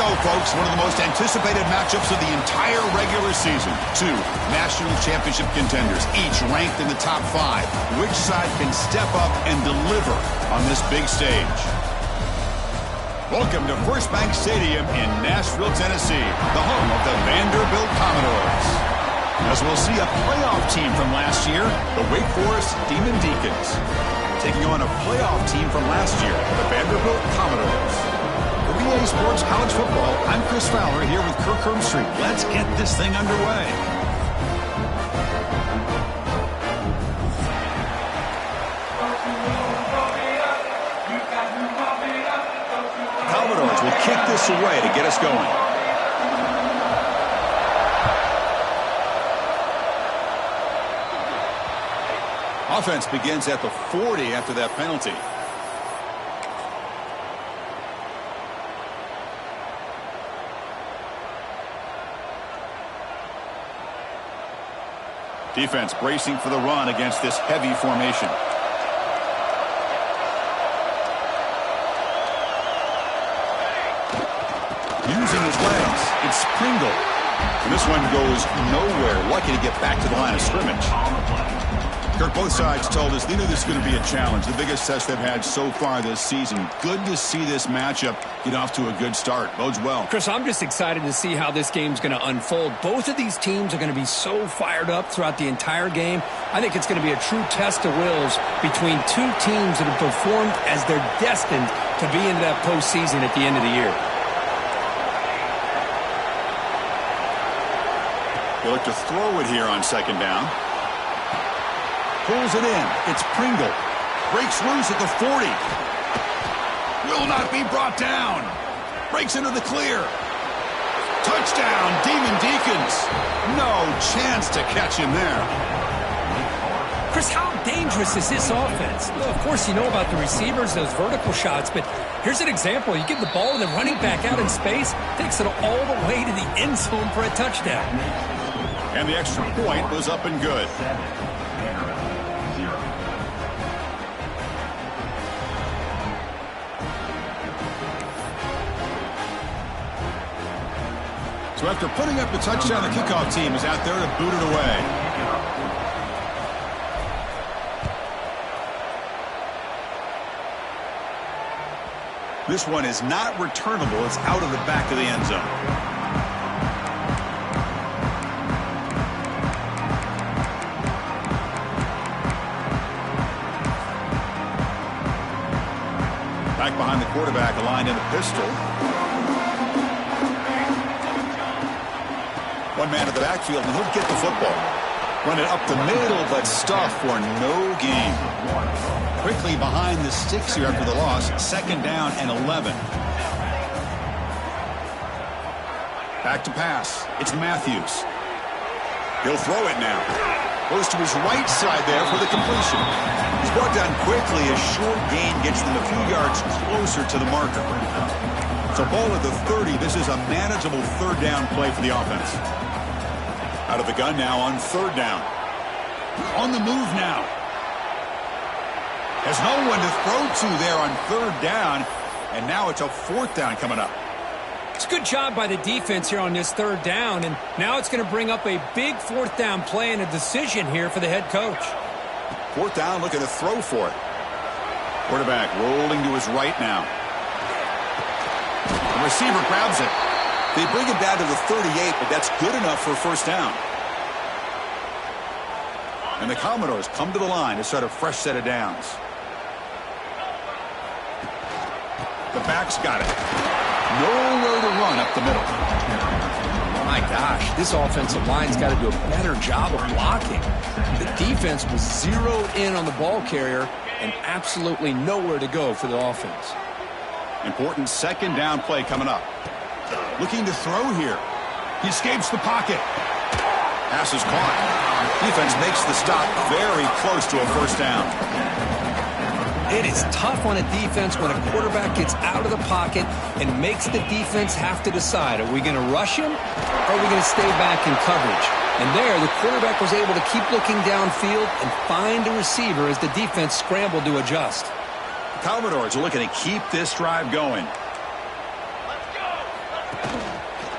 go, folks. One of the most anticipated matchups of the entire regular season. Two national championship contenders, each ranked in the top 5. Which side can step up and deliver on this big stage? Welcome to First Bank Stadium in Nashville, Tennessee, the home of the Vanderbilt Commodores. As we'll see a playoff team from last year, the Wake Forest Demon Deacons, taking on a playoff team from last year, the Vanderbilt Commodores. For EA Sports College Football, I'm Chris Fowler here with Kirk Herbstreit. Let's get this thing underway. The Commodores will kick this away to get us going. Offense begins at the 40 after that penalty. Defense bracing for the run against this heavy formation. Using his legs, it's Pringle. And this one goes nowhere. Lucky to get back to the line of scrimmage. Kirk, both sides told us they knew this was going to be a challenge, the biggest test they've had so far this season. Good to see this matchup get off to a good start. Bodes well. Chris, I'm just excited to see how this game's going to unfold. Both of these teams are going to be so fired up throughout the entire game. I think it's going to be a true test of wills between two teams that have performed as they're destined to be into that postseason at the end of the year. They look to throw it here on second down. Pulls it in. It's Pringle. Breaks loose at the 40. Will not be brought down. Breaks into the clear. Touchdown, Demon Deacons. No chance to catch him there. Chris, how dangerous is this offense? Well, of course, you know about the receivers, those vertical shots, but here's an example. You give the ball to the running back out in space, takes it all the way to the end zone for a touchdown. And the extra point was up and good. So after putting up the touchdown, the kickoff team is out there to boot it away. This one is not returnable. It's out of the back of the end zone. Back behind the quarterback, aligned in the pistol. One man at the backfield, and he'll get the football. Run it up the middle, but stuffed for no gain. Quickly behind the sticks here after the loss. Second down and 11. Back to pass. It's Matthews. He'll throw it now. Goes to his right side there for the completion. He's brought down quickly. A short gain gets them a few yards closer to the marker. So ball at the 30. This is a manageable third down play for the offense. Out of the gun now on third down. On the move now. Has no one to throw to there on third down. And now it's a fourth down coming up. It's a good job by the defense here on this third down. And now it's going to bring up a big fourth down play and a decision here for the head coach. Fourth down, looking to throw for it. Quarterback rolling to his right now. The receiver grabs it. They bring it down to the 38, but that's good enough for a first down. And the Commodores come to the line to start a fresh set of downs. The back's got it. Nowhere to run up the middle. My gosh, this offensive line's got to do a better job of blocking. The defense was zeroed in on the ball carrier and absolutely nowhere to go for the offense. Important second down play coming up. Looking to throw here. He escapes the pocket. Pass is caught. Defense makes the stop very close to a first down. It is tough on a defense when a quarterback gets out of the pocket and makes the defense have to decide, are we going to rush him or are we going to stay back in coverage? And there, the quarterback was able to keep looking downfield and find a receiver as the defense scrambled to adjust. The Commodores are looking to keep this drive going.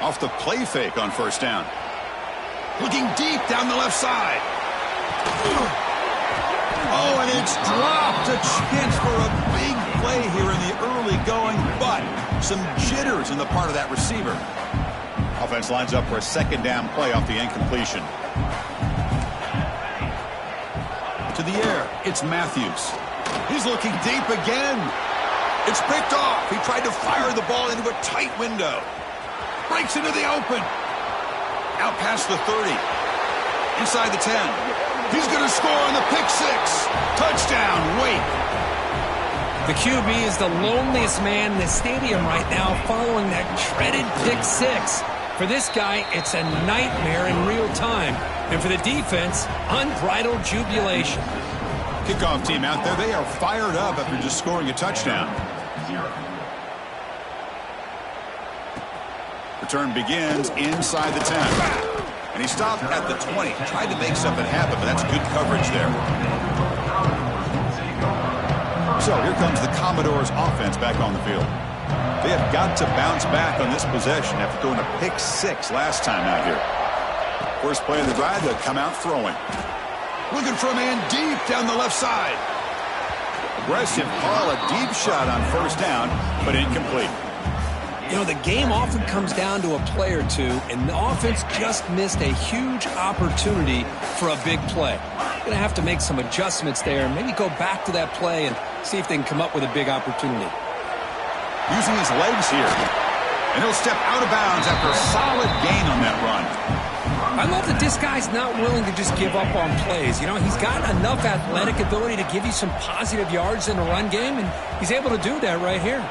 Off the play fake on first down. Looking deep down the left side. Oh, and it's dropped. A chance for a big play here in the early going, but some jitters in the part of that receiver. Offense lines up for a second down play off the incompletion. To the air, it's Matthews. He's looking deep again. It's picked off. He tried to fire the ball into a tight window. Breaks into the open. Out past the 30. Inside the 10. He's going to score on the pick six. Touchdown, Wake. The QB is the loneliest man in the stadium right now following that dreaded pick six. For this guy, it's a nightmare in real time. And for the defense, unbridled jubilation. Kickoff team out there, they are fired up after just scoring a touchdown. Return begins inside the 10. And he stopped at the 20. Tried to make something happen, but that's good coverage there. So here comes the Commodores offense back on the field. They have got to bounce back on this possession after throwing a pick six last time out here. First play of the drive, they'll come out throwing. Looking for a man deep down the left side. Aggressive call, a deep shot on first down, but incomplete. You know, the game often comes down to a play or two, and the offense just missed a huge opportunity for a big play. Going to have to make some adjustments there, maybe go back to that play and see if they can come up with a big opportunity. Using his legs here. And he'll step out of bounds after a solid gain on that run. I love that this guy's not willing to just give up on plays. You know, he's got enough athletic ability to give you some positive yards in the run game, and he's able to do that right here.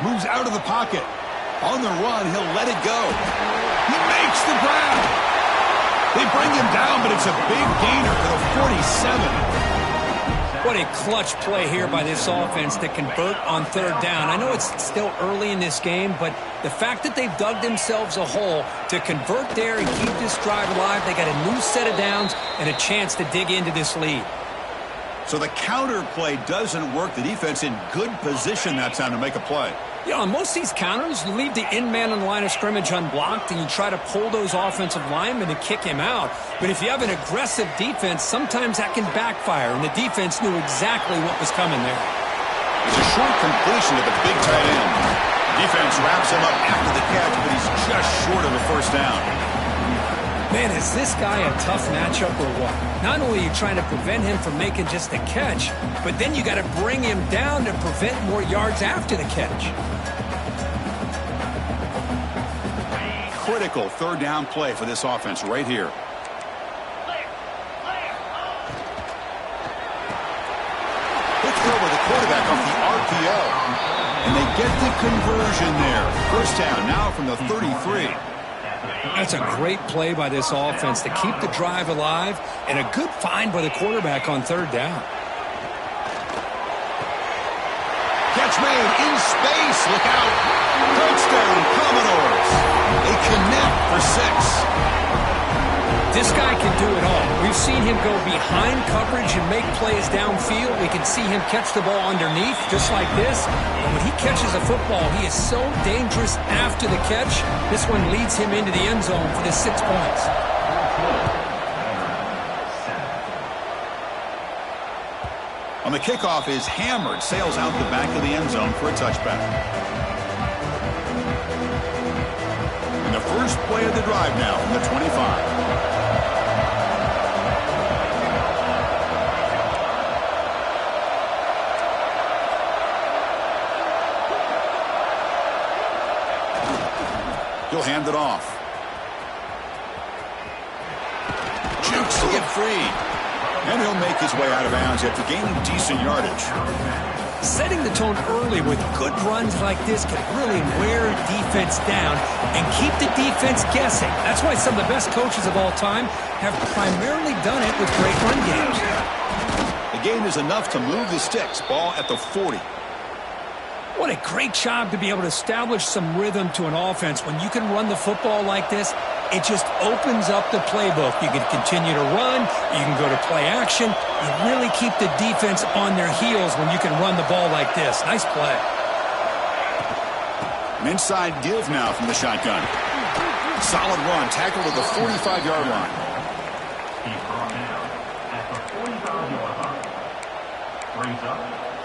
Moves out of the pocket. On the run, he'll let it go. He makes the grab. They bring him down, but it's a big gainer to the 47. What a clutch play here by this offense to convert on third down. I know it's still early in this game, but the fact that they've dug themselves a hole to convert there and keep this drive alive, they got a new set of downs and a chance to dig into this lead. So the counter play doesn't work. The defense in good position that time to make a play. Yeah, on most of these counters, you leave the in-man on the line of scrimmage unblocked and you try to pull those offensive linemen to kick him out. But if you have an aggressive defense, sometimes that can backfire, and the defense knew exactly what was coming there. It's a short completion to the big tight end. Defense wraps him up after the catch, but he's just short of a first down. Man, is this guy a tough matchup or what? Not only are you trying to prevent him from making just a catch, but then you got to bring him down to prevent more yards after the catch. Critical third down play for this offense right here. Quick throw by the quarterback off the RPO. And they get the conversion there. First down now from the 33. That's a great play by this offense to keep the drive alive, and a good find by the quarterback on third down. Catch made in space. Look out. Touchdown, Commodores. They connect for 6. This guy can do it all. We've seen him go behind coverage and make plays downfield. We can see him catch the ball underneath just like this. And when he catches a football, he is so dangerous after the catch. This one leads him into the end zone for the 6 points. On the kickoff is hammered, sails out the back of the end zone for a touchback. And the first play of the drive now from the 25. He'll hand it off. Jukes to get free. And he'll make his way out of bounds after gaining decent yardage. Setting the tone early with good runs like this can really wear a defense down and keep the defense guessing. That's why some of the best coaches of all time have primarily done it with great run games. The gain is enough to move the sticks. Ball at the 40. What a great job to be able to establish some rhythm to an offense. When you can run the football like this, it just opens up the playbook. You can continue to run. You can go to play action. You really keep the defense on their heels when you can run the ball like this. Nice play. An inside give now from the shotgun. Solid run, tackle to the 45-yard line. He's brought down at the 45-yard line. Brings up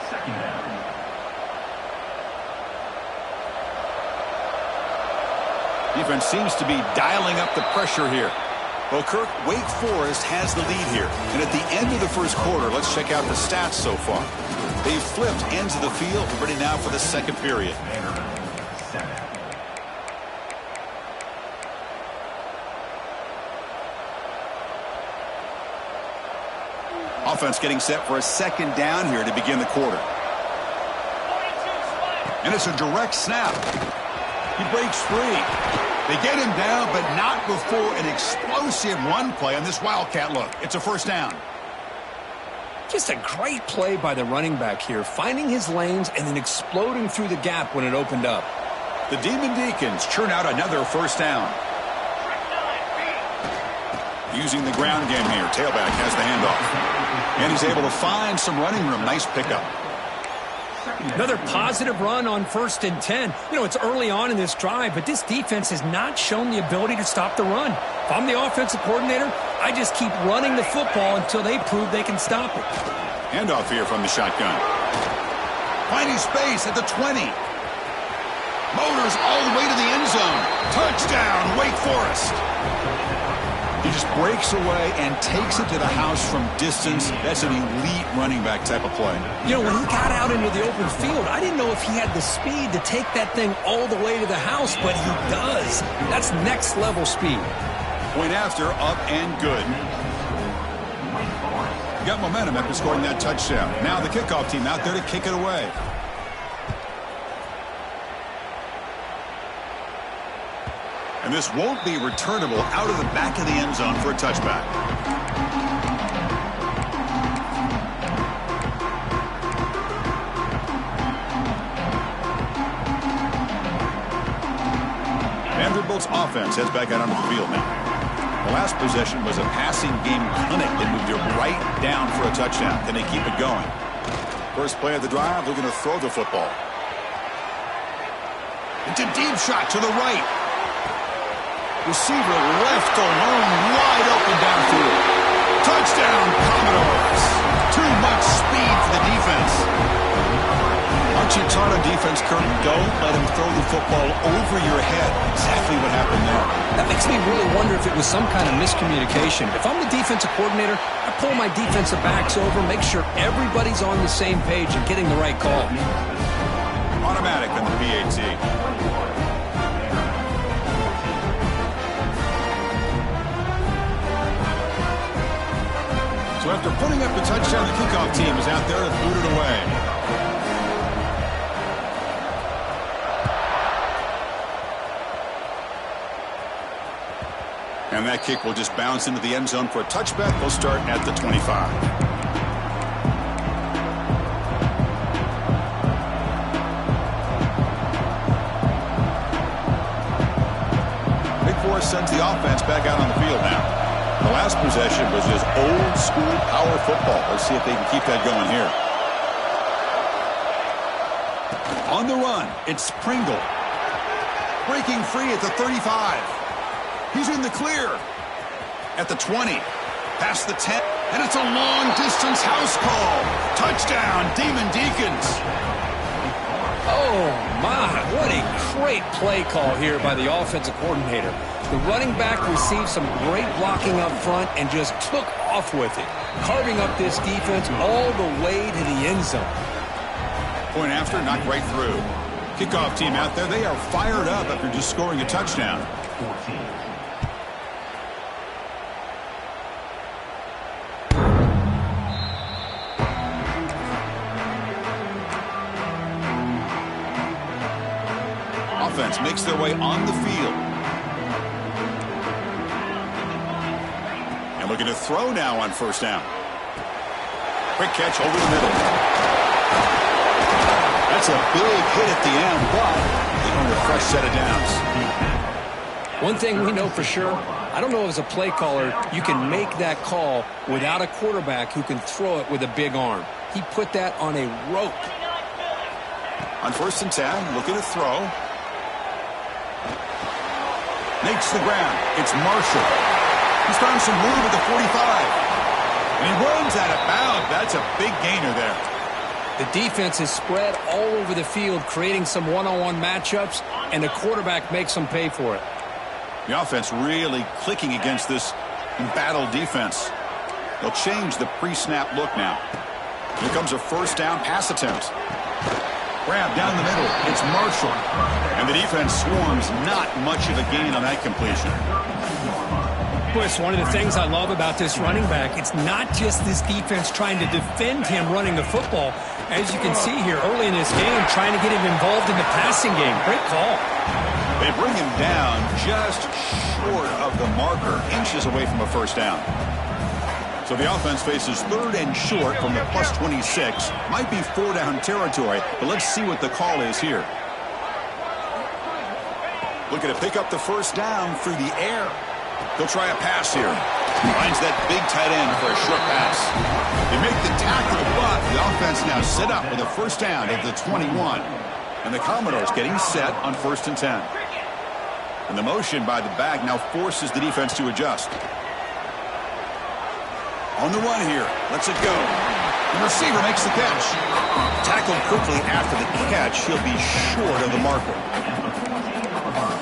second down. Defense seems to be dialing up the pressure here. Well, Kirk, Wake Forest has the lead here. And at the end of the first quarter, let's check out the stats so far. They've flipped ends of the field, ready now for the second period. Offense getting set for a second down here to begin the quarter. And it's a direct snap. He breaks free. They get him down, but not before an explosive run play on this Wildcat look. It's a first down. Just a great play by the running back here, finding his lanes and then exploding through the gap when it opened up. The Demon Deacons churn out another first down. Using the ground game here, tailback has the handoff. And he's able to find some running room. Nice pickup. Another positive run on 1st and 10. You know, it's early on in this drive, but this defense has not shown the ability to stop the run. If I'm the offensive coordinator, I just keep running the football until they prove they can stop it. Handoff here from the shotgun. Finding space at the 20. Motors all the way to the end zone. Touchdown, Wake Forest. He just breaks away and takes it to the house from distance. That's an elite running back type of play. You know, when he got out into the open field, I didn't know if he had the speed to take that thing all the way to the house, but he does. That's next level speed. Point after, up and good. Got momentum after scoring that touchdown. Now the kickoff team out there to kick it away. And this won't be returnable out of the back of the end zone for a touchback. Vanderbilt's offense heads back out onto the field now. The last possession was a passing game clinic. They moved it right down for a touchdown. Can they keep it going? First play of the drive, they're going to throw the football. It's a deep shot to the right. Receiver left alone, wide open downfield. Touchdown, Commodores. Too much speed for the defense. Aren't you taught on defense, Kirk? Don't let him throw the football over your head. Exactly what happened there. That makes me really wonder if it was some kind of miscommunication. If I'm the defensive coordinator, I pull my defensive backs over, make sure everybody's on the same page and getting the right call. Automatic on the PAT. So after putting up the touchdown, the kickoff team is out there to boot it away. And that kick will just bounce into the end zone for a touchback. They'll start at the 25. Wake Forest sends the offense back out on the field now. The last possession was just old school power football. Let's see if they can keep that going here. On the run, it's Pringle. Breaking free at the 35. He's in the clear. At the 20. Past the 10. And it's a long distance house call. Touchdown, Demon Deacons. Oh, my. What a great play call here by the offensive coordinator. The running back received some great blocking up front and just took off with it, carving up this defense all the way to the end zone. Point after, knocked right through. Kickoff team out there, they are fired up after just scoring a touchdown. 14. Offense makes their way on the field. And looking to throw now on first down. Quick catch over the middle. That's a big hit at the end, but they earn a fresh set of downs. One thing we know for sure, I don't know as a play caller, you can make that call without a quarterback who can throw it with a big arm. He put that on a rope. On 1st and 10, looking to throw. Makes the ground. It's Marshall. He's found some room at the 45. And he runs out of bounds. That's a big gainer there. The defense is spread all over the field, creating some one-on-one matchups, and the quarterback makes them pay for it. The offense really clicking against this embattled defense. They'll change the pre-snap look now. Here comes a first down pass attempt. Grab down the middle. It's Marshall. And the defense swarms. Not much of a gain on that completion. Boy, it's one of the things I love about this running back. It's not just this defense trying to defend him running the football. As you can see here early in this game, trying to get him involved in the passing game. Great call. They bring him down just short of the marker, inches away from a first down. So the offense faces third and short from the plus 26. Might be 4-down territory, but let's see what the call is here. Looking to pick up the first down through the air. He'll try a pass here. Finds that big tight end for a short pass. They make the tackle, but the offense now set up with a first down at the 21. And the Commodores getting set on 1st and 10. And the motion by the back now forces the defense to adjust. On the run here. Lets it go. The receiver makes the catch. Tackled quickly after the catch. He'll be short of the marker.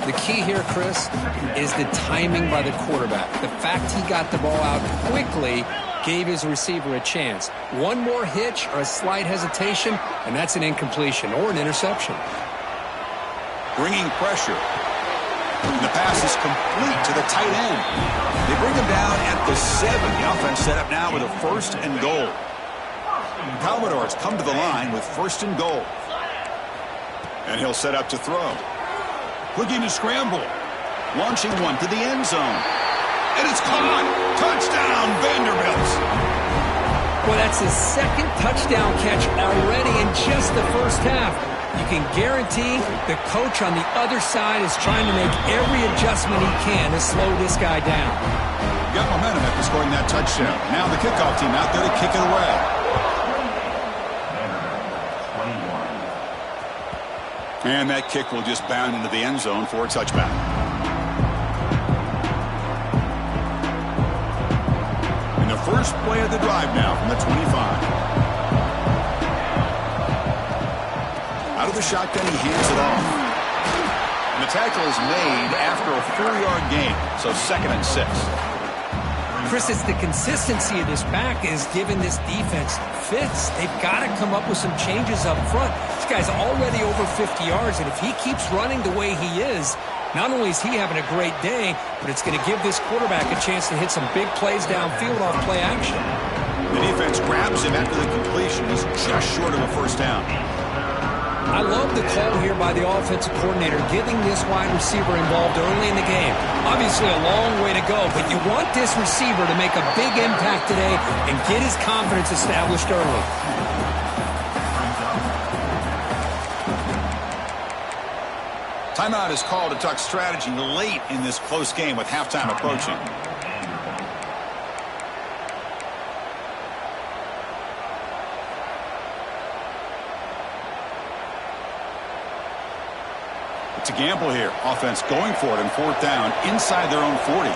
The key here, Chris, is the timing by the quarterback. The fact he got the ball out quickly gave his receiver a chance. One more hitch or a slight hesitation, and that's an incompletion or an interception. Bringing pressure. And the pass is complete to the tight end. They bring him down at the 7. The offense set up now with a 1st and goal. The Commodores come to the line with 1st and goal. And he'll set up to throw. Looking to scramble. Launching one to the end zone. And it's caught. Touchdown, Vanderbilt. Well, that's his 2nd touchdown catch already in just the first half. You can guarantee the coach on the other side is trying to make every adjustment he can to slow this guy down. Got momentum after scoring that touchdown. Now the kickoff team out there to kick it away. And that kick will just bound into the end zone for a touchback. In the first play of the drive now from the 25. Out of the shotgun, he hands it off. And the tackle is made after a 4-yard gain, so 2nd and 6. Chris, it's the consistency of this back is giving this defense fits. They've got to come up with some changes up front. This guy's already over 50 yards, and if he keeps running the way he is, not only is he having a great day, but it's going to give this quarterback a chance to hit some big plays downfield off play action. The defense grabs him after the completion. He's just short of a first down. I love the call here by the offensive coordinator, getting this wide receiver involved early in the game. Obviously a long way to go, but you want this receiver to make a big impact today and get his confidence established early. Timeout is called to talk strategy late in this close game with halftime approaching. It's a gamble here. Offense going for it on 4th down inside their own 40.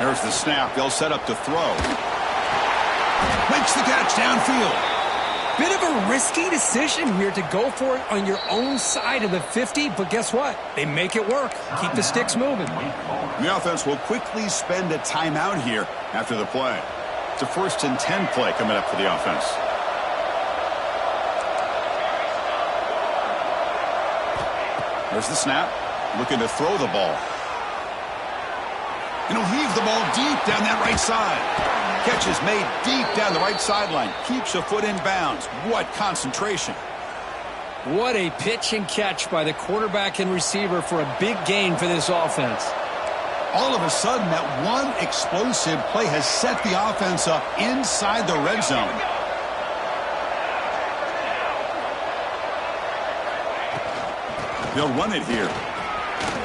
There's the snap. They'll set up to throw. Makes the catch downfield. Bit of a risky decision here to go for it on your own side of the 50, but guess what? They make it work. Keep the sticks moving. The offense will quickly spend a timeout here after the play. It's a 1st and 10 play coming up for the offense. There's the snap. Looking to throw the ball. And he'll heave the ball deep down that right side. Catch is made deep down the right sideline. Keeps a foot in bounds. What concentration. What a pitch and catch by the quarterback and receiver for a big gain for this offense. All of a sudden, that one explosive play has set the offense up inside the red zone. They'll run it here.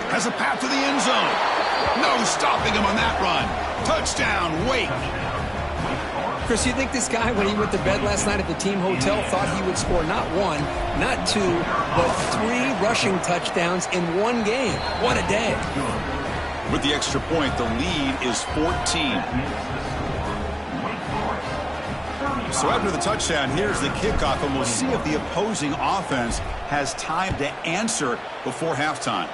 Has a path to the end zone. No stopping him on that run. Touchdown, Wake. Chris, you think this guy, when he went to bed last night at the team hotel, thought he would score not one, not two, but 3 rushing touchdowns in one game? What a day. With the extra point, the lead is 14. So after the touchdown, here's the kickoff, and we'll see if the opposing offense has time to answer before halftime.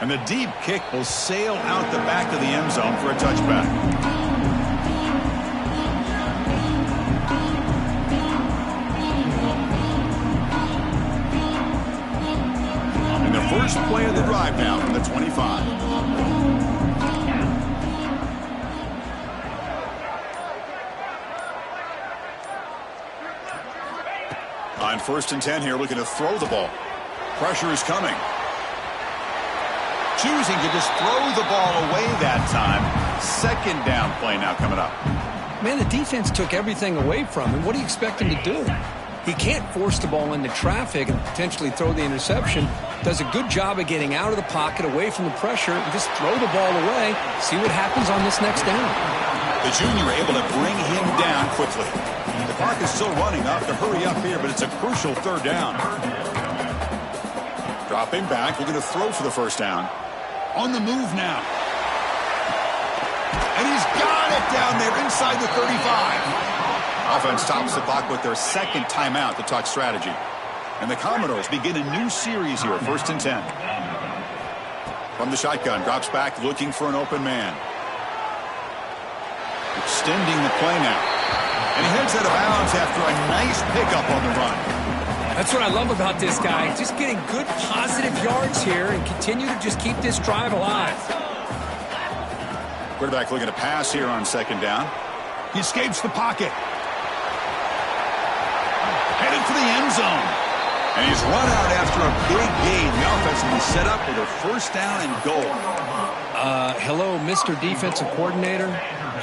And the deep kick will sail out the back of the end zone for a touchback. And the first play of the drive now from the 25. On 1st and 10 here, looking to throw the ball. Pressure is coming. Choosing to just throw the ball away that time. 2nd down play now coming up. Man, the defense took everything away from him. What do you expect him to do? He can't force the ball into traffic and potentially throw the interception. Does a good job of getting out of the pocket, away from the pressure, and just throw the ball away. See what happens on this next down. The junior able to bring him down quickly. The clock is still running up to hurry up here, but it's a crucial 3rd down. Dropping back, looking to throw for the 1st down. On the move now. And he's got it down there inside the 35. Offense stops the clock with their 2nd timeout to talk strategy. And the Commodores begin a new series here, 1st and 10. From the shotgun, drops back looking for an open man. Extending the play now. And he heads out of bounds after a nice pickup on the run. That's what I love about this guy. Just getting good positive yards here and continue to just keep this drive alive. Quarterback looking to pass here on 2nd down. He escapes the pocket. Headed for the end zone. And he's run out after a big gain. The offense will be set up with a 1st down and goal. Hello, Mr. Defensive Coordinator.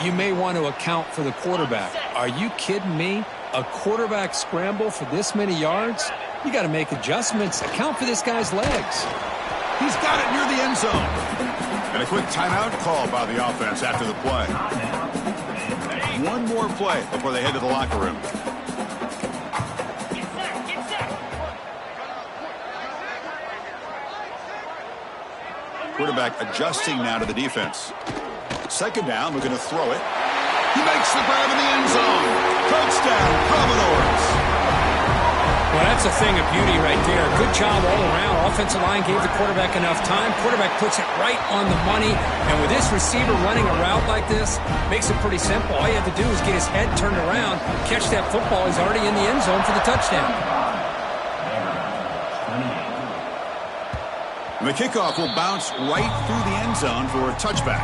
You may want to account for the quarterback. Are you kidding me? A quarterback scramble for this many yards? You got to make adjustments. Account for this guy's legs. He's got it near the end zone. And a quick timeout call by the offense after the play. One more play before they head to the locker room. Quarterback adjusting now to the defense. 2nd down, looking to throw it. He makes the grab in the end zone. Touchdown, Commodores. Well, that's a thing of beauty right there. Good job all around. Offensive line gave the quarterback enough time. Quarterback puts it right on the money. And with this receiver running a route like this, makes it pretty simple. All you have to do is get his head turned around, catch that football. He's already in the end zone for the touchdown. And the kickoff will bounce right through the end zone for a touchback.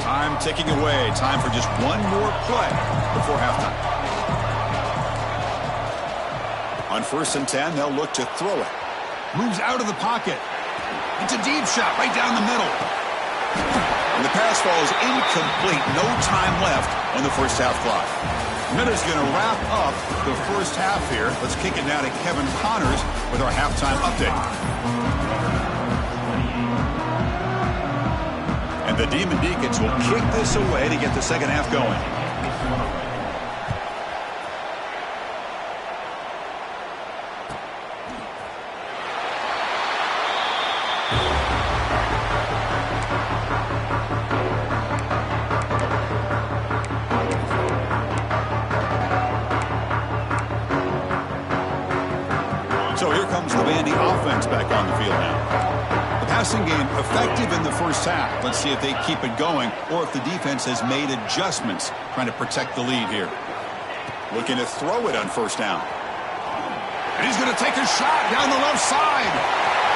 Time ticking away. Time for just one more play before halftime. On 1st and 10, they'll look to throw it. Moves out of the pocket. It's a deep shot right down the middle. And the pass falls incomplete. No time left on the 1st half clock. Miller's going to wrap up the 1st half here. Let's kick it now to Kevin Connors with our halftime update. And the Demon Deacons will kick this away to get the 2nd half going. So here comes the Vandy offense back on the field now. The passing game effective in the 1st half. Let's see if they keep it going or if the defense has made adjustments trying to protect the lead here. Looking to throw it on 1st down. And he's going to take a shot down the left side.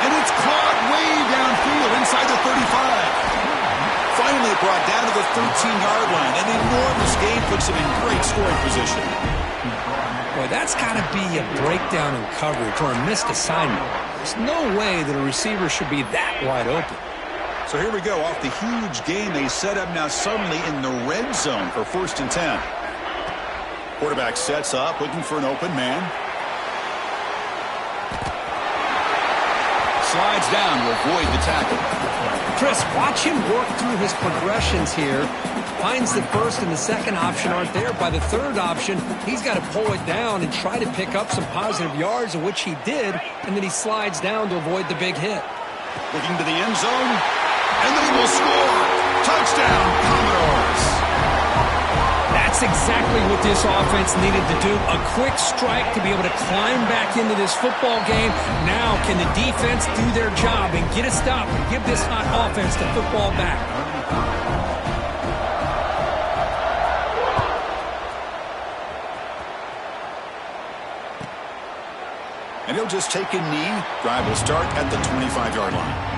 And it's caught way downfield inside the 35. Finally brought down to the 13-yard line. An enormous gain puts him in great scoring position. Boy, that's got to be a breakdown in coverage or a missed assignment. There's no way that a receiver should be that wide open. So here we go. Off the huge gain they set up now suddenly in the red zone for 1st and 10. Quarterback sets up, looking for an open man. Slides down to avoid the tackle. Chris, watch him work through his progressions here. Finds the first and the second option aren't there. By the third option, he's got to pull it down and try to pick up some positive yards, of which he did, and then he slides down to avoid the big hit. Looking to the end zone, and they will score. Touchdown, Commodores. That's exactly what this offense needed to do. A quick strike to be able to climb back into this football game. Now can the defense do their job and get a stop and give this hot offense the football back? And he'll just take a knee. Drive will start at the 25-yard line.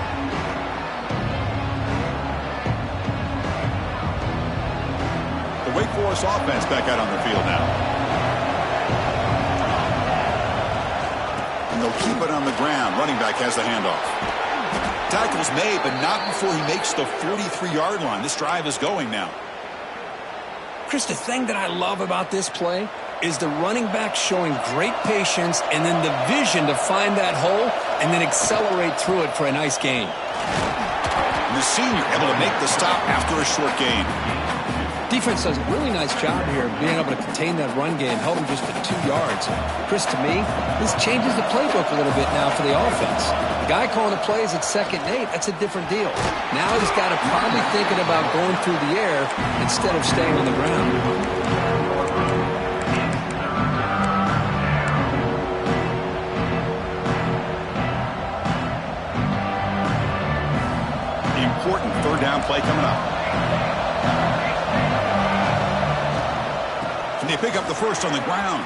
The Wake Forest offense back out on the field now. And they'll keep it on the ground. Running back has the handoff. Tackle's made, but not before he makes the 43-yard line. This drive is going now. Chris, the thing that I love about this play is the running back showing great patience and then the vision to find that hole and then accelerate through it for a nice gain. And the senior able to make the stop after a short gain. Defense does a really nice job here of being able to contain that run game, held him just to 2 yards. Chris, to me, this changes the playbook a little bit now for the offense. The guy calling the plays at 2nd and 8, that's a different deal. Now he's got to probably thinking about going through the air instead of staying on the ground. Important third down play coming up. And they pick up the first on the ground.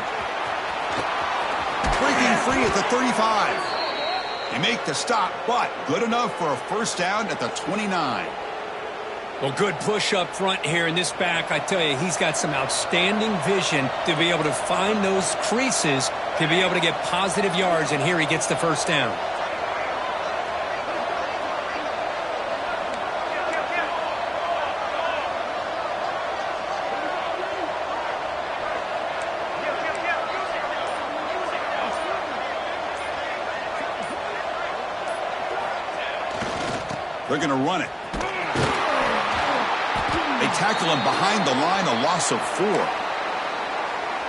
Breaking free at the 35. They make the stop, but good enough for a first down at the 29. Well, good push up front here in this back. I tell you, he's got some outstanding vision to be able to find those creases to be able to get positive yards, and here he gets the first down. They're going to run it. They tackle him behind the line, a loss of 4.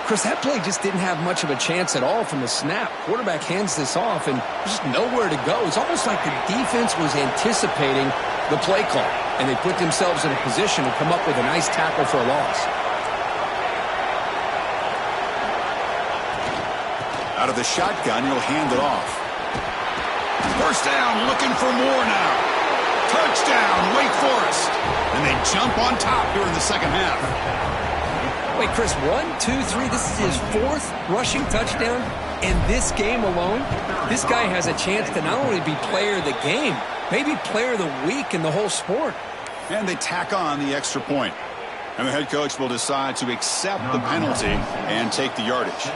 Chris, that play just didn't have much of a chance at all from the snap. Quarterback hands this off, and there's just nowhere to go. It's almost like the defense was anticipating the play call, and they put themselves in a position to come up with a nice tackle for a loss. Out of the shotgun, he'll hand it off. First down, looking for more now. Touchdown, Wake Forest. And they jump on top here in the second half. Wait, Chris, 1, 2, 3. This is his 4th rushing touchdown in this game alone. This guy has a chance to not only be player of the game, maybe player of the week in the whole sport. And they tack on the extra point. And the head coach will decide to accept the penalty and take the yardage.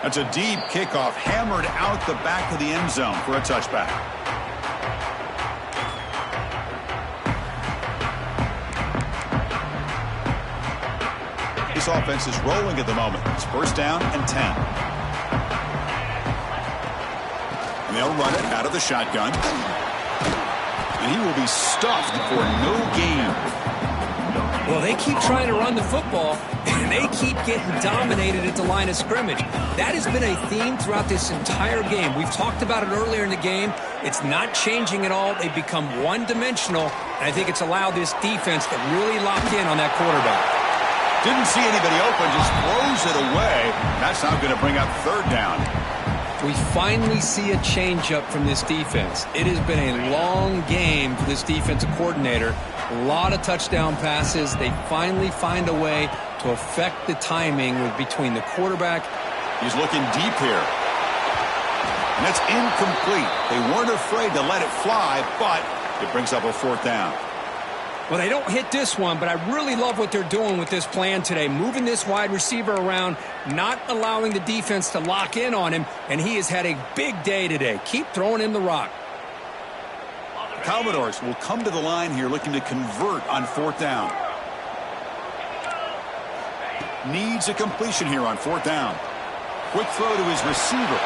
That's a deep kickoff, hammered out the back of the end zone for a touchback. This offense is rolling at the moment. It's first down and 10. And they'll run it out of the shotgun. And he will be stuffed for no gain. Well, they keep trying to run the football, and they keep getting dominated at the line of scrimmage. That has been a theme throughout this entire game. We've talked about it earlier in the game. It's not changing at all. They've become one-dimensional, and I think it's allowed this defense to really lock in on that quarterback. Didn't see anybody open, just throws it away. That's not going to bring up third down. We finally see a change-up from this defense. It has been a long game for this defensive coordinator. A lot of touchdown passes. They finally find a way to affect the timing between the quarterback. He's looking deep here. And that's incomplete. They weren't afraid to let it fly, but it brings up a fourth down. Well, they don't hit this one, but I really love what they're doing with this plan today. Moving this wide receiver around, not allowing the defense to lock in on him, and he has had a big day today. Keep throwing him the rock. Commodores will come to the line here looking to convert on 4th down. Needs a completion here on 4th down. Quick throw to his receiver.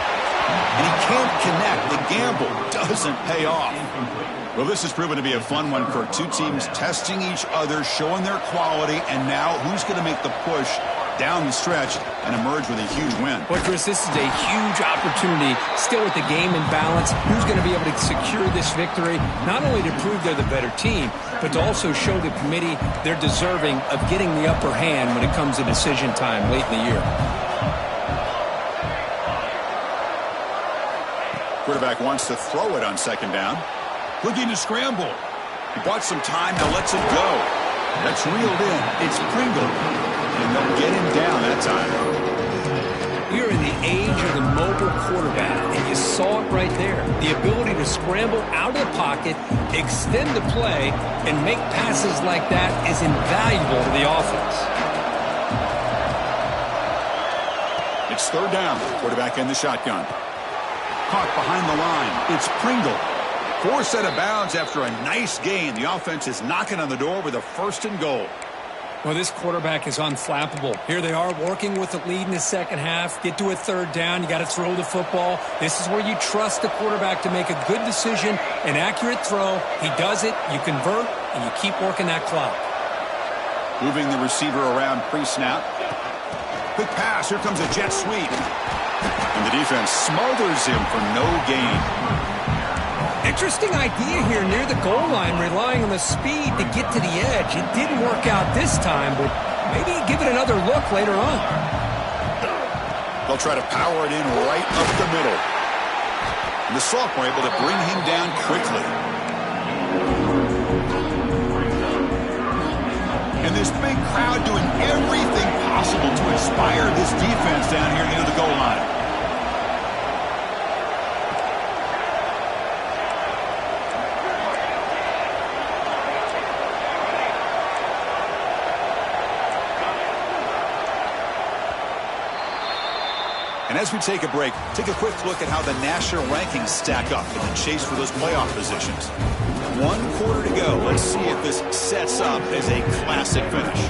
And he can't connect. The gamble doesn't pay off. Well, this has proven to be a fun one, Kirk. Two teams testing each other, showing their quality, and now who's going to make the push down the stretch and emerge with a huge win. Well, Chris, this is a huge opportunity, still with the game in balance. Who's going to be able to secure this victory, not only to prove they're the better team, but to also show the committee they're deserving of getting the upper hand when it comes to decision time late in the year. Quarterback wants to throw it on 2nd down. Looking to scramble. He bought some time, now lets it go. That's reeled in. It's Pringle. And they'll get him down that time. We are in the age of the mobile quarterback, and you saw it right there. The ability to scramble out of the pocket, extend the play, and make passes like that is invaluable to the offense. It's 3rd down. Quarterback in the shotgun. Caught behind the line. It's Pringle. Forced out of bounds after a nice gain. The offense is knocking on the door with a 1st and goal. Well, this quarterback is unflappable. Here they are working with the lead in the 2nd half. Get to a 3rd down. You got to throw the football. This is where you trust the quarterback to make a good decision, an accurate throw. He does it. You convert, and you keep working that clock. Moving the receiver around pre-snap. Quick pass. Here comes a jet sweep. And the defense smothers him for no gain. Interesting idea here near the goal line, relying on the speed to get to the edge. It didn't work out this time, but maybe give it another look later on. They'll try to power it in right up the middle. And the sophomore able to bring him down quickly. And this big crowd doing everything possible to inspire this defense down here near the goal line. And as we take a break, take a quick look at how the national rankings stack up in the chase for those playoff positions. 1 quarter to go. Let's see if this sets up as a classic finish.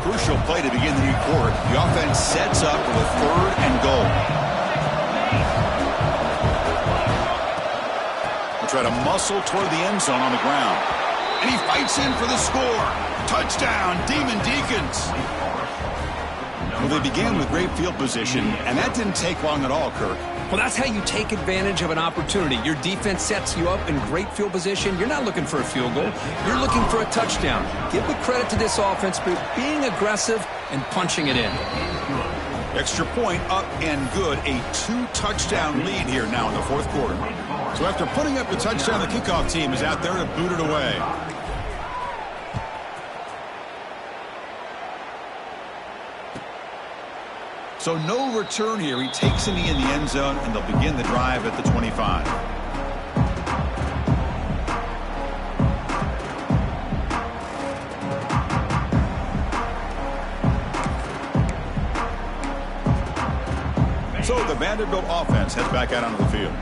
Crucial play to begin the new quarter. The offense sets up with a 3rd and goal. We'll try to muscle toward the end zone on the ground. And he fights in for the score. Touchdown, Demon Deacons. Well, they began with great field position, and that didn't take long at all, Kirk. Well, that's how you take advantage of an opportunity. Your defense sets you up in great field position. You're not looking for a field goal. You're looking for a touchdown. Give the credit to this offense for being aggressive and punching it in. Extra point up and good. A 2-touchdown lead here now in the 4th quarter. So after putting up the touchdown, the kickoff team is out there to boot it away. So no return here. He takes a knee in the end zone, and they'll begin the drive at the 25. So the Vanderbilt offense heads back out onto the field.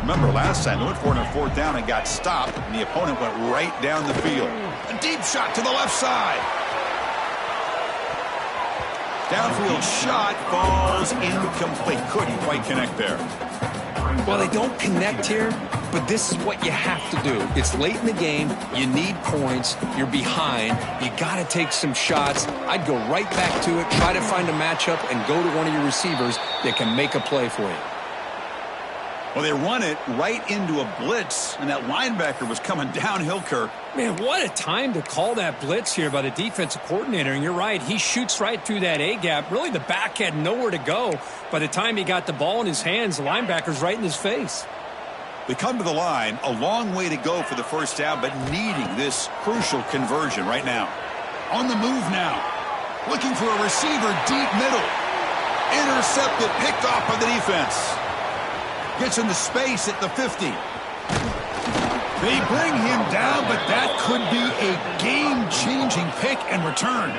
Remember, last time they went for it on 4th down and got stopped, and the opponent went right down the field. A deep shot to the left side. Downfield shot falls incomplete. Couldn't quite connect there. Well, they don't connect here, but this is what you have to do. It's late in the game. You need points. You're behind. You got to take some shots. I'd go right back to it, try to find a matchup, and go to one of your receivers that can make a play for you. Well, they run it right into a blitz, and that linebacker was coming downhill, Kirk. Man, what a time to call that blitz here by the defensive coordinator. And you're right, he shoots right through that A-gap. Really, the back had nowhere to go. By the time he got the ball in his hands, the linebacker's right in his face. They come to the line, a long way to go for the 1st down, but needing this crucial conversion right now. On the move now. Looking for a receiver deep middle. Intercepted, picked off by the defense. Gets into space at the 50. They bring him down, but that could be a game-changing pick and return.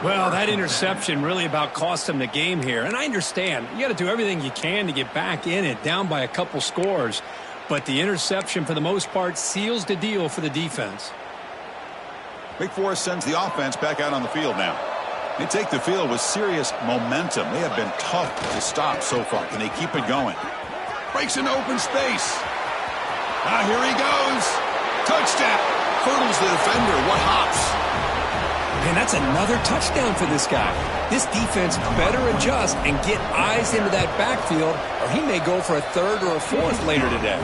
Well, that interception really about cost him the game here. And I understand. You got to do everything you can to get back in it, down by a couple scores. But the interception, for the most part, seals the deal for the defense. Wake Forest sends the offense back out on the field now. They take the field with serious momentum. They have been tough to stop so far. Can they keep it going? Breaks into open space. Now here he goes. Touchdown. Hurdles the defender. What hops? And that's another touchdown for this guy. This defense better adjust and get eyes into that backfield, or he may go for a third or a fourth later today.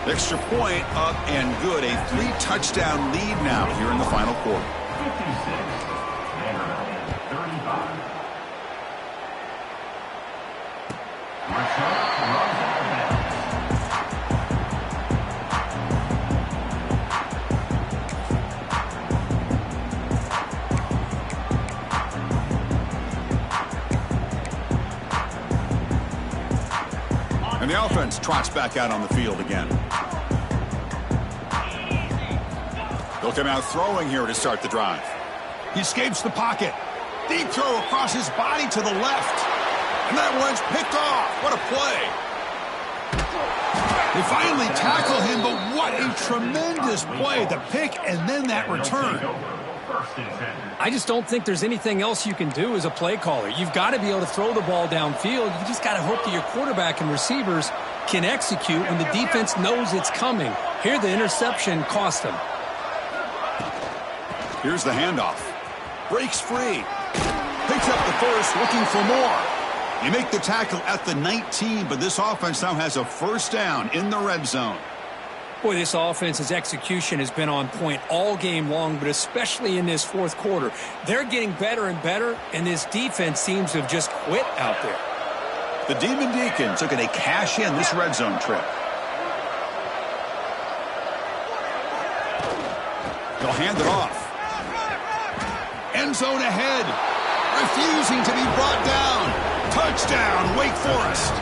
Extra point up and good. A 3-touchdown lead now here in the final quarter. 56. Vanderbilt 35. Return runs out of bounds. And the offense trots back out on the field again. They'll come out throwing here to start the drive. He escapes the pocket. Deep throw across his body to the left. And that one's picked off. What a play. They finally tackle him, but what a tremendous play. The pick and then that return. I just don't think there's anything else you can do as a play caller. You've got to be able to throw the ball downfield. You just got to hope that your quarterback and receivers can execute when the defense knows it's coming. Here, the interception cost them. Here's the handoff. Breaks free. Picks up the first, looking for more. You make the tackle at the 19, but this offense now has a first down in the red zone. Boy, this offense's execution has been on point all game long, but especially in this fourth quarter. They're getting better and better, and this defense seems to have just quit out there. The Demon Deacons are going to cash in this red zone trip. They'll hand it off. End zone ahead. Refusing to be brought down. Touchdown, Wake Forest.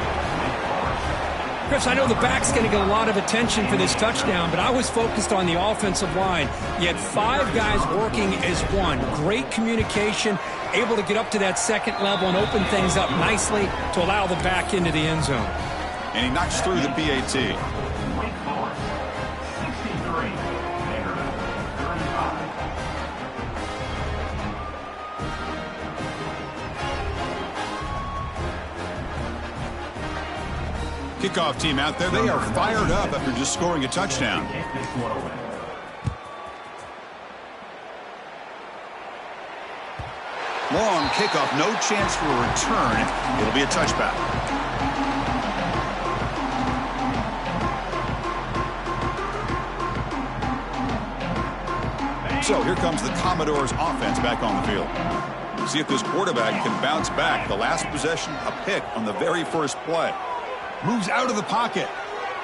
Chris, I know the back's going to get a lot of attention for this touchdown, but I was focused on the offensive line. You had 5 guys working as one. Great communication, able to get up to that second level and open things up nicely to allow the back into the end zone. And he knocks through the PAT. Wake Forest 63. Vanderbilt 35. Kickoff team out there. They are fired up after just scoring a touchdown. Long kickoff. No chance for a return. It'll be a touchback. So here comes the Commodores offense back on the field. See if this quarterback can bounce back. The last possession, a pick on the very first play. Moves out of the pocket.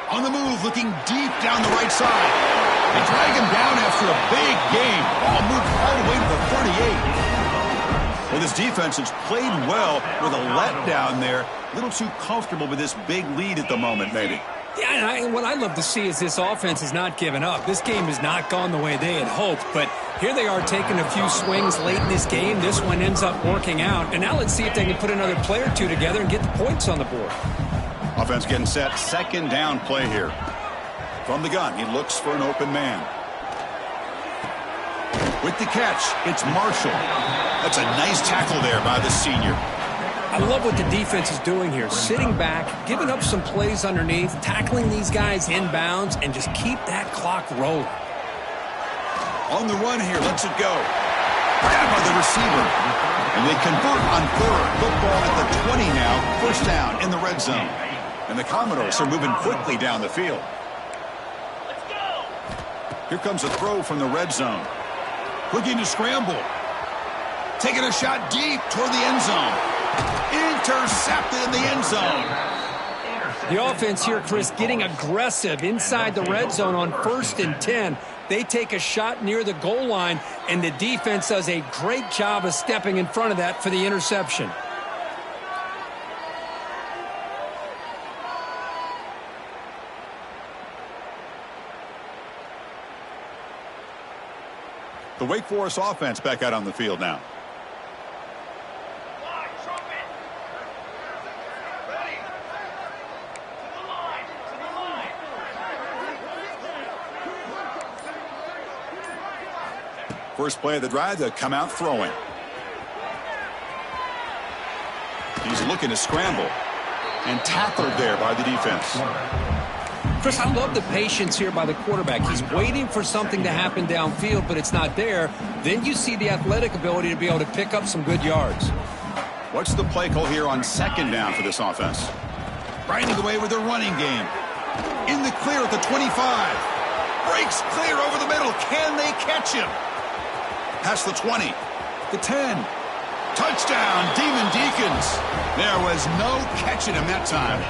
On the move, looking deep down the right side. They drag him down after a big game. Ball moved all the way to the 38. Well, this defense has played well with a letdown there. A little too comfortable with this big lead at the moment, maybe. Yeah, and what I'd love to see is this offense has not given up. This game has not gone the way they had hoped, but here they are taking a few swings late in this game. This one ends up working out, and now let's see if they can put another play or two together and get the points on the board. Offense getting set. Second down play here. From the gun, he looks for an open man. With the catch, it's Marshall. That's a nice tackle there by the senior. I love what the defense is doing here. Sitting back, giving up some plays underneath, tackling these guys inbounds, and just keep that clock rolling. On the run here, lets it go. Grab by the receiver. And they convert on third. Football at the 20 now. First down in the red zone. And the Commodores are moving quickly down the field. Let's go. Here comes a throw from the red zone. Looking to scramble. Taking a shot deep toward the end zone. Intercepted in the end zone. The offense here, Chris, getting aggressive inside the red zone on 1st and 10. They take a shot near the goal line, and the defense does a great job of stepping in front of that for the interception. The Wake Forest offense back out on the field now. First play of the drive, they come out throwing. He's looking to scramble. And tackled there by the defense. Chris, I love the patience here by the quarterback. He's waiting for something to happen downfield, but it's not there. Then you see the athletic ability to be able to pick up some good yards. What's the play call here on second down for this offense? Grinding away with their running game. In the clear at the 25. Breaks clear over the middle. Can they catch him? Past the 20. The 10. Touchdown, Demon Deacons. There was no catching him that time.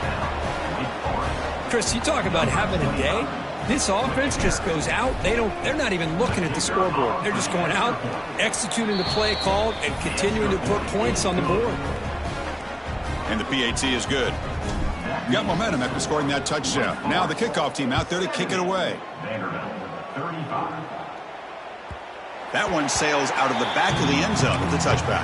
Chris, you talk about having a day. This offense just goes out. They're not even looking at the scoreboard. They're just going out, executing the play called, and continuing to put points on the board. And the PAT is good. Got momentum after scoring that touchdown. Now the kickoff team out there to kick it away. Vanderbilt, 35. That one sails out of the back of the end zone with the touchback.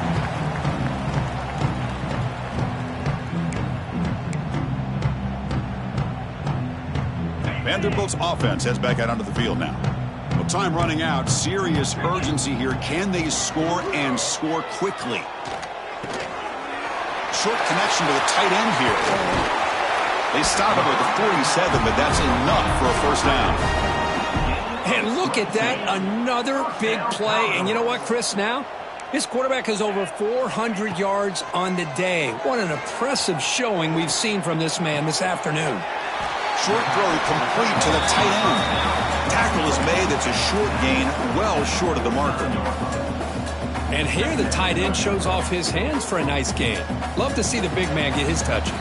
Vanderbilt's offense heads back out onto the field now. Well, time running out. Serious urgency here. Can they score and score quickly? Short connection to the tight end here. They stop him at the 47, but that's enough for a first down. And look at that, another big play. And you know what, Chris, now? This quarterback has over 400 yards on the day. What an impressive showing we've seen from this man this afternoon. Short throw complete to the tight end. Tackle is made. That's a short gain, well short of the marker. And here the tight end shows off his hands for a nice gain. Love to see the big man get his touches.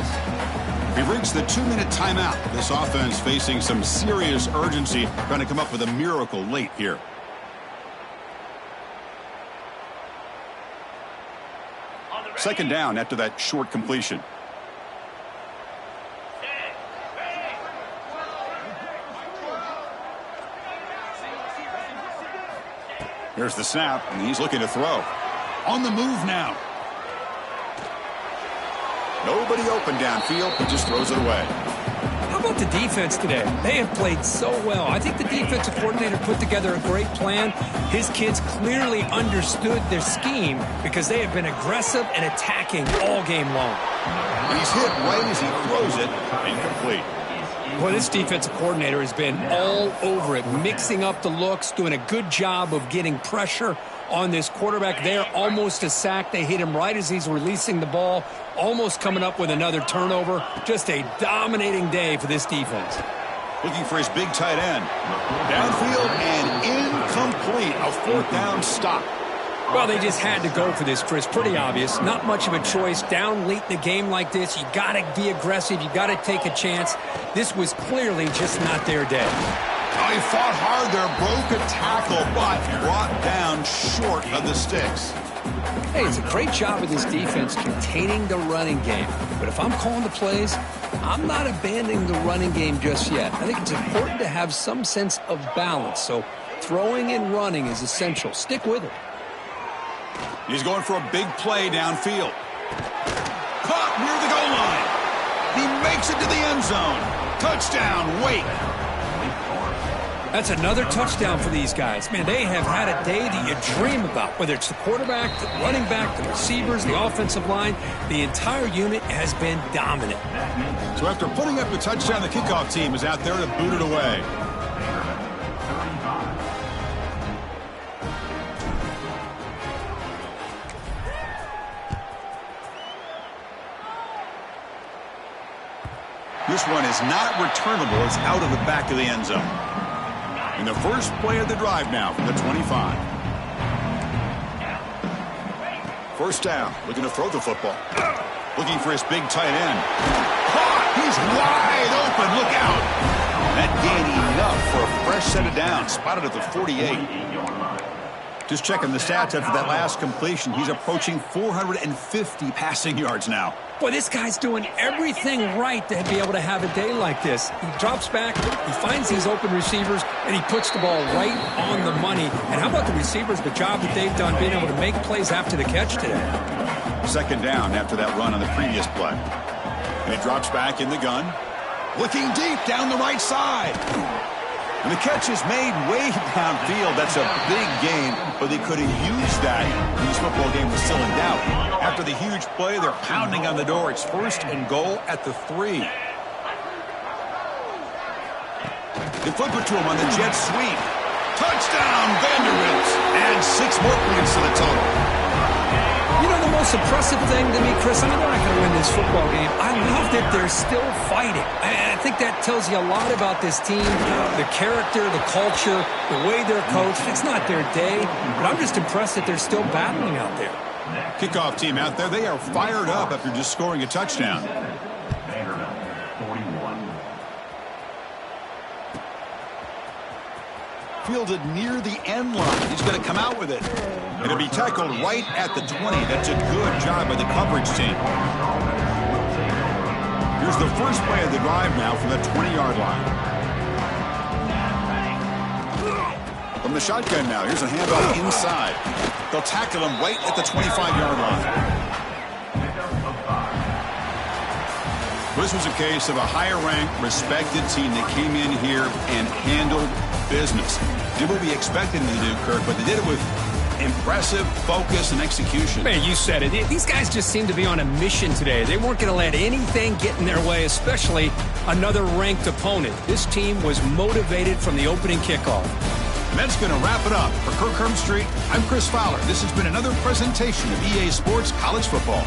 We've reached the 2-minute timeout. This offense facing some serious urgency, trying to come up with a miracle late here. Second down after that short completion. Here's the snap, and he's looking to throw. On the move now. Nobody open downfield. He just throws it away. How about the defense today? They have played so well. I think the defensive coordinator put together a great plan. His kids clearly understood their scheme because they have been aggressive and attacking all game long. He's hit right as he throws it. Incomplete. Well, this defensive coordinator has been all over it, mixing up the looks, doing a good job of getting pressure on this quarterback there. Almost a sack. They hit him right as he's releasing the ball, almost coming up with another turnover. Just a dominating day for this defense. Looking for his big tight end. Downfield and incomplete. A fourth down stop. Well, they just had to go for this, Chris. Pretty obvious. Not much of a choice. Down late in a game like this, you got to be aggressive. You got to take a chance. This was clearly just not their day. Oh, he fought hard there, broke a tackle, but brought down short of the sticks. Hey, it's a great job of this defense containing the running game. But if I'm calling the plays, I'm not abandoning the running game just yet. I think it's important to have some sense of balance. So throwing and running is essential. Stick with it. He's going for a big play downfield. Caught near the goal line. He makes it to the end zone. Touchdown, Wake. That's another touchdown for these guys. Man, they have had a day that you dream about, whether it's the quarterback, the running back, the receivers, the offensive line. The entire unit has been dominant. So after putting up the touchdown, the kickoff team is out there to boot it away. This one is not returnable. It's out of the back of the end zone. And the first play of the drive now from the 25. First down, looking to throw the football. Looking for his big tight end. Caught! He's wide open. Look out! That gained enough for a fresh set of downs. Spotted at the 48. Just checking the stats after that last completion. He's approaching 450 passing yards now. Boy, this guy's doing everything right to be able to have a day like this. He drops back, he finds these open receivers, and he puts the ball right on the money. And how about the receivers, the job that they've done being able to make plays after the catch today? Second down after that run on the previous play. And he drops back in the gun. Looking deep down the right side. And the catch is made way downfield. That's a big gain, but they could have used that when this football game was still in doubt. After the huge play, they're pounding on the door. It's 1st and goal at the 3. They flip it to him on the jet sweep. Touchdown, Vanderbilt. And 6 more points to the total. You know, the most impressive thing to me, Chris, I mean, they're not going to win this football game. I love that they're still fighting. I think that tells you a lot about this team, the character, the culture, the way they're coached. It's not their day, but I'm just impressed that they're still battling out there. Kickoff team out there, they are fired up after just scoring a touchdown. Vanderbilt, 41. Fielded near the end line. He's going to come out with it. And it'll be tackled right at the 20. That's a good job by the coverage team. Here's the first play of the drive now from the 20-yard line. From the shotgun now, here's a handoff inside. They'll tackle him right at the 25-yard line. This was a case of a higher-ranked, respected team that came in here and handled business. Did what we expected them to do, Kirk, but they did it with impressive focus and execution. Man, you said it. These guys just seem to be on a mission today. They weren't going to let anything get in their way, especially another ranked opponent. This team was motivated from the opening kickoff. And that's going to wrap it up. For Kirk Herbstreit, I'm Chris Fowler. This has been another presentation of EA Sports College Football.